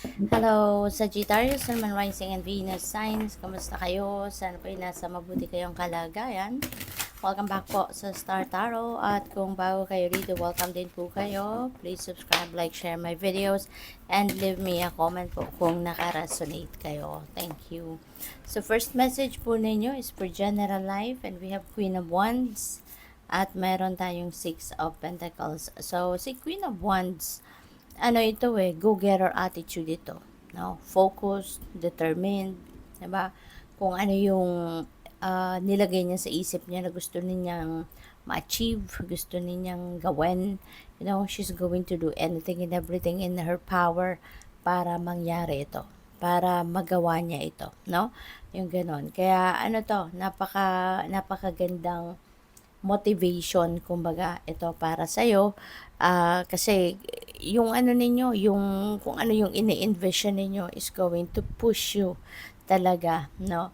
Hello, Sagittarius, Sun, Moon, Rising, and Venus signs. Kamusta kayo? Sana po ay nasa mabuti kayong kalagayan. Welcome back po sa Star Tarot. At kung bago kayo rito, welcome din po kayo. Please subscribe, like, share my videos, and leave me a comment po kung naka-resonate kayo. Thank you. So, first message po ninyo is for general life, and we have Queen of Wands. At meron tayong Six of Pentacles. So, si Queen of Wands, ano ito go-getter attitude ito. No? Focused, determined, 'di ba? Kung ano yung nilagay niya sa isip niya na gusto niyang ma-achieve, gusto niyang gawin, she's going to do anything and everything in her power para mangyari ito, para magawa niya ito, no? Yung ganon. Kaya ano to, napakagandang motivation, kumbaga, ito para sa'yo. Kasi yung ano ninyo, yung kung ano yung ini-envision ninyo is going to push you talaga, no?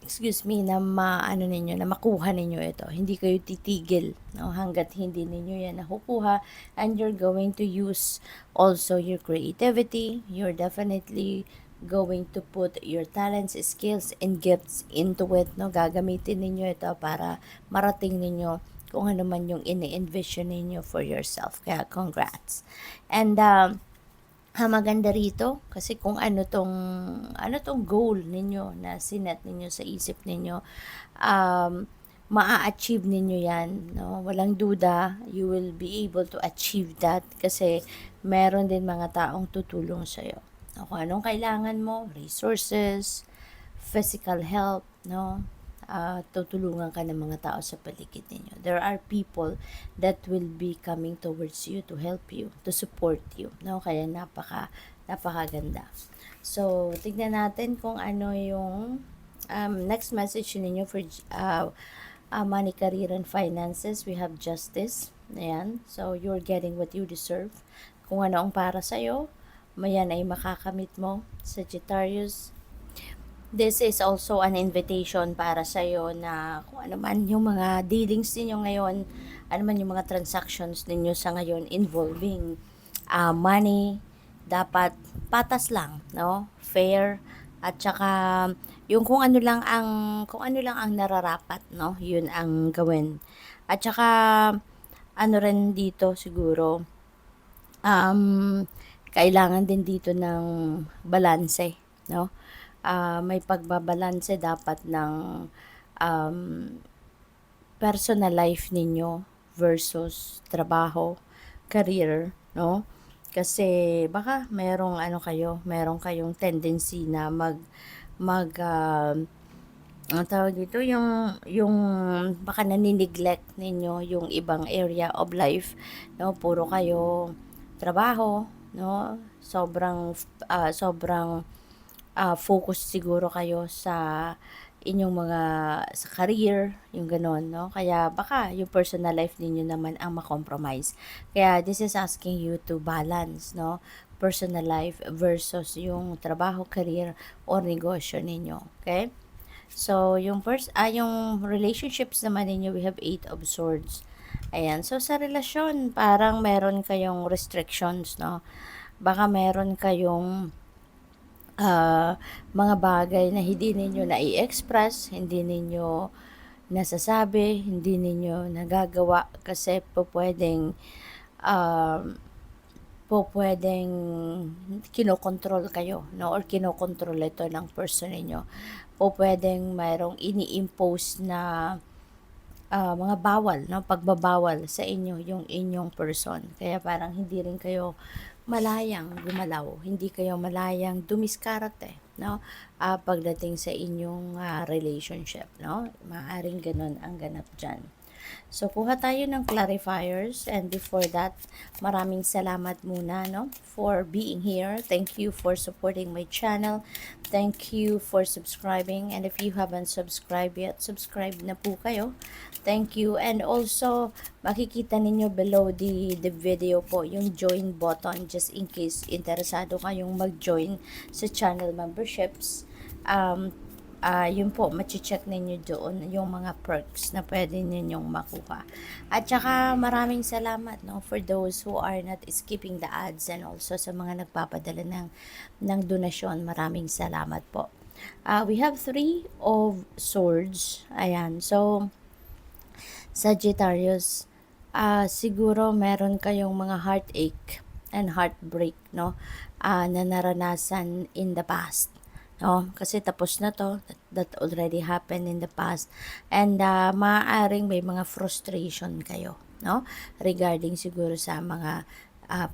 Excuse me, na maano ninyo, na makuha ninyo ito. Hindi kayo titigil, no? Hanggat hindi ninyo yan nakukuha, and you're going to use also your creativity. You're definitely going to put your talents, skills, and gifts into it, no? Gagamitin ninyo ito para marating ninyo kung ano man yung ini-envision ninyo for yourself. Kaya congrats. And maganda rito kasi kung ano tong goal ninyo na sinet ninyo sa isip ninyo, maa-achieve ninyo yan, no? Walang duda, you will be able to achieve that kasi meron din mga taong tutulong sa'yo. Kung anong kailangan mo, resources, physical help, no? Tutulungan ka ng mga tao sa paligid ninyo. There are people that will be coming towards you to help you, to support you, no? Kaya napakaganda. So, tignan natin kung ano yung next message ninyo for money, career, and finances. We have justice. Ayan. So, you're getting what you deserve. Kung ano ang para sa'yo, mayan ay makakamit mo, Sagittarius. This is also an invitation para sa'yo na kung ano man yung mga dealings ninyo ngayon, ano man yung mga transactions ninyo sa ngayon involving money, dapat patas lang, no? Fair, at saka yung kung ano lang ang nararapat, no? Yun ang gawin. At saka ano rin dito siguro, kailangan din dito ng balanse, no? May pagbabalanse dapat ng um, personal life ninyo versus trabaho, career, no? Kasi baka meron kayong tendency na ang tawag dito, yung baka nani-neglect ninyo yung ibang area of life, no? Puro kayo trabaho, no? Sobrang focus siguro kayo sa inyong sa career, yung ganon, no? Kaya baka yung personal life ninyo naman ang ma-compromise. Kaya this is asking you to balance, no? Personal life versus yung trabaho, career, or negosyo ninyo. Okay? So, yung relationships naman ninyo, we have 8 of Swords. Ayan. So, sa relasyon, parang meron kayong restrictions, no? Baka meron kayong mga bagay na hindi ninyo nai-express, hindi ninyo nasasabi, hindi ninyo nagagawa kasi pwedeng kinokontrol kayo, no? Or kinokontrol ito ng person ninyo. Pwedeng mayroong ini-impose na mga bawal, no? Pagbabawal sa inyo yung inyong person. Kaya parang hindi rin kayo malayang gumalaw, hindi kayo malayang dumiskarte, no? Pagdating sa inyong relationship, no? Maaring ganun ang ganap dyan. So, kuha tayo ng clarifiers, and before that, maraming salamat muna, no, for being here. Thank you for supporting my channel. Thank you for subscribing, and if you haven't subscribed yet, subscribe na po kayo. Thank you. And also, makikita ninyo below the video po yung join button, just in case interesado kayong mag-join sa channel memberships. yun po, mache-check ninyo doon yung mga perks na pwede ninyong makuha. At saka maraming salamat, no, for those who are not skipping the ads, and also sa mga nagpapadala ng donasyon. Maraming salamat po. We have 3 of swords. Ayan. So, Sagittarius, siguro meron kayong mga heartache and heartbreak, no, na naranasan in the past. No, kasi tapos na to, that already happened in the past, and maaaring may mga frustration kayo, no, regarding siguro sa mga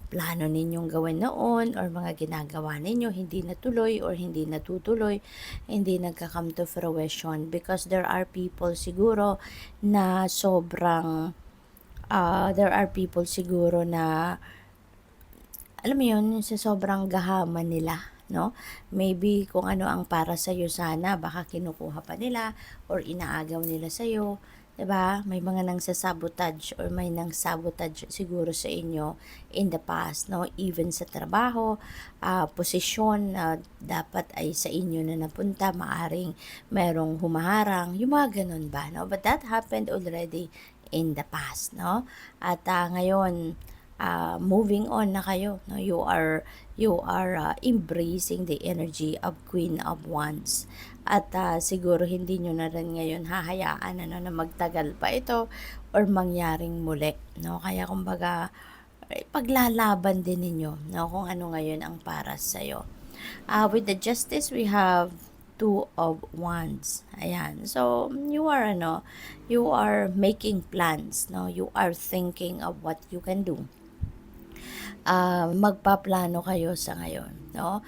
plano ninyong gawin noon, or mga ginagawa ninyo hindi natuloy or hindi natutuloy, hindi nagka-come to fruition, because there are people siguro na sobrang there are people siguro na alam mo yun, sa sobrang gahaman nila, no? Maybe kung ano ang para sa'yo sana, baka kinukuha pa nila or inaagaw nila sa'yo. 'Di ba? May mga nang-sabotage or may nang-sabotage siguro sa inyo in the past, no? Even sa trabaho, posisyon na dapat ay sa inyo na napunta, maaring merong humaharang, yung mga ganun ba, no? But that happened already in the past, no? At ngayon, moving on na kayo, no, you are embracing the energy of Queen of Wands, at siguro hindi nyo na rin ngayon hahayaan, ano, na magtagal pa ito or mangyaring muli, no, kaya kumbaga paglalaban din ninyo, no, kung ano ngayon ang para sa iyo. With the Justice, we have 2 of Wands. Ayan. So, you are making plans, no? You are thinking of what you can do. Magpaplano kayo sa ngayon, no?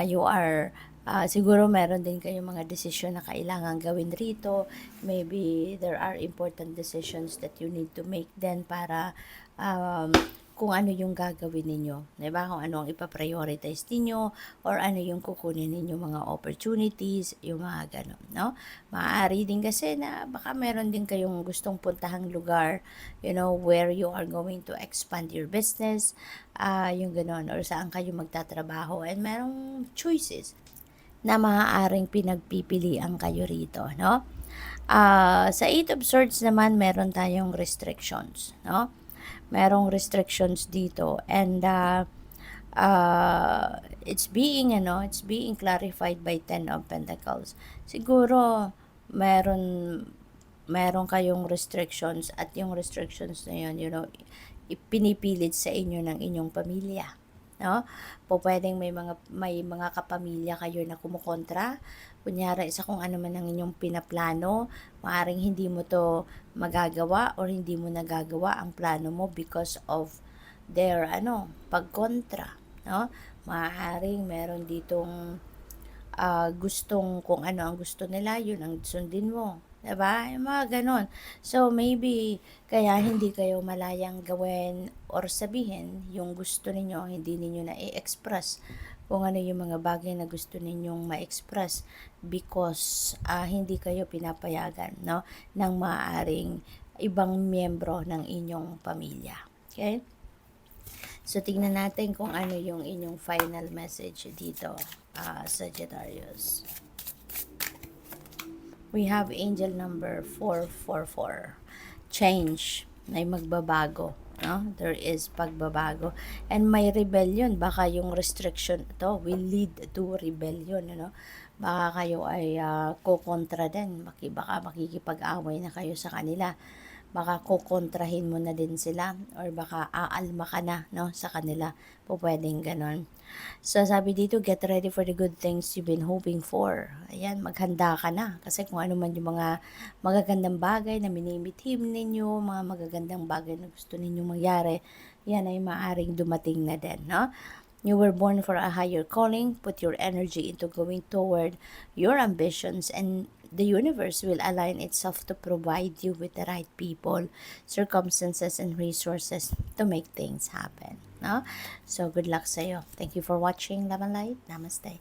You are siguro meron din kayong mga desisyon na kailangan gawin rito. Maybe there are important decisions that you need to make then para kung ano yung gagawin ninyo, 'di ba? Kung ano ang ipa-prioritize niyo or ano yung kukunin ninyo mga opportunities, yung mga ganun, no? Maaari din kasi na baka meron din kayong gustong puntahang lugar, where you are going to expand your business, yung ganun, or saan kayo magtatrabaho, and merong choices na maaaring pinagpipilian kayo rito, no? Sa 8 of Swords naman, meron tayong restrictions, no? Merong restrictions dito, and it's being clarified by 10 of Pentacles. Siguro meron kayong restrictions, at yung restrictions na yun, ipinipilit sa inyo ng inyong pamilya, no? Pwedeng may mga kapamilya kayo na kumukontra, kunyari sa kung ano man ang inyong pinaplano, maaring hindi mo to magagawa or hindi mo nagagawa ang plano mo because of their pagkontra, no? Maaring meron ditong gustong kung ano ang gusto nila, yun ang sundin mo. 'Di ba? Yung mga ganon. So, maybe, kaya hindi kayo malayang gawin or sabihin yung gusto ninyo, hindi ninyo na i-express kung ano yung mga bagay na gusto ninyong ma-express, because hindi kayo pinapayagan, no, ng maaaring ibang miyembro ng inyong pamilya. Okay? So, tingnan natin kung ano yung inyong final message dito, Sagittarius. We have angel number 444. Change. May magbabago, no? There is pagbabago. And may rebellion. Baka yung restriction to will lead to rebellion, ano? Baka kayo ay kukontra din. Baka makikipag-away na kayo sa kanila. Baka kukontrahin mo na din sila, or baka aalma ka na, no, sa kanila. Pwedeng ganon. So, sabi dito, get ready for the good things you've been hoping for. Ayan, maghanda ka na. Kasi kung ano man yung mga magagandang bagay na minimithim ninyo, mga magagandang bagay na gusto ninyong mangyari, yan ay maaring dumating na din, no? You were born for a higher calling. Put your energy into going toward your ambitions, and the universe will align itself to provide you with the right people, circumstances, and resources to make things happen, no? So, good luck sa'yo. Thank you for watching. Love and light. Namaste.